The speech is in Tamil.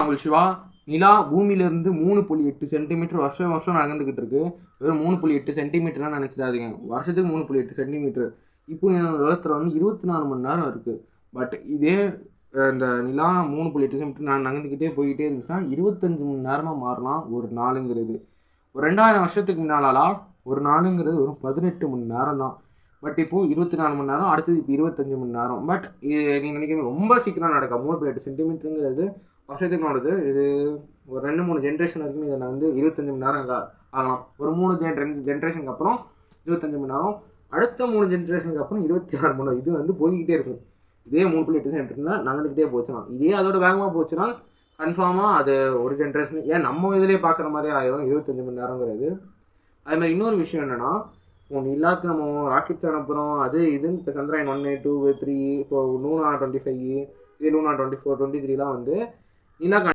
உங்கள் சிவா. நிலா பூமியிலேருந்து 3.8 சென்டிமீட்டர் வருஷம் நகர்ந்துக்கிட்டு இருக்கு. வெறும் 3.8 சென்டிமீட்டர்லாம் நினச்சிடாதீங்க, வருஷத்துக்கு 3.8 சென்டிமீட்டர். இப்போ ஏர்த்தில் வந்து 24 மணி நேரம் இருக்குது. பட் இதே இந்த நிலா 3.8 சென்டிமீட்டர் நகர்ந்துக்கிட்டே போய்கிட்டே இருந்துச்சுன்னா 25 மணி நேரமாக மாறலாம் ஒரு நாளுங்கிறது. ஒரு 2000 வருஷத்துக்கு முன்னாலாம் ஒரு நாளுங்கிறது ஒரு 18 மணி நேரம் தான். பட் இப்போது 24 மணி நேரம், அடுத்தது இப்போ 25 மணி நேரம். பட் நீங்கள் நினைக்கிறீங்க ரொம்ப சீக்கிரம் நடக்கும். 3.8 சென்டிமீட்டருங்கிறது வருஷத்துக்கு நடக்குது. இது ஒரு 2-3 ஜென்ரேஷன் வரைக்கும் இதை வந்து 25 மணி நேரம் ஆகலாம். ஒரு 3 ஜென்ரேஷனுக்கு அப்புறம் 25 மணி நேரம், அடுத்த 3 ஜென்ரேஷனுக்கு அப்புறம் 26 மணி நேரம். இது வந்து போய்கிட்டே இருக்கும். இதே 3.8 சென்டிமீட்டர்னா நகர்ந்துக்கிட்டே போச்சுன்னா, இதே அதோட வேகமாக போச்சுன்னா கன்ஃபார்மாக அது ஒரு ஜென்ரேஷன் ஏன் நம்ம இதிலே பார்க்குற மாதிரி ஆயிரும் 25 மணி நேரங்கிறது. அது மாதிரி இன்னொரு விஷயம் என்னென்னா, இப்போ நிலாவுக்கு நம்ம ராக்கெட்ஸ் அனுப்புகிறோம், அது இதுன்னு. இப்போ சந்திராயன் 1, 2, 3, இப்போ லூனா 25, இது லூனா 24, 23 வந்து நிலாக்கு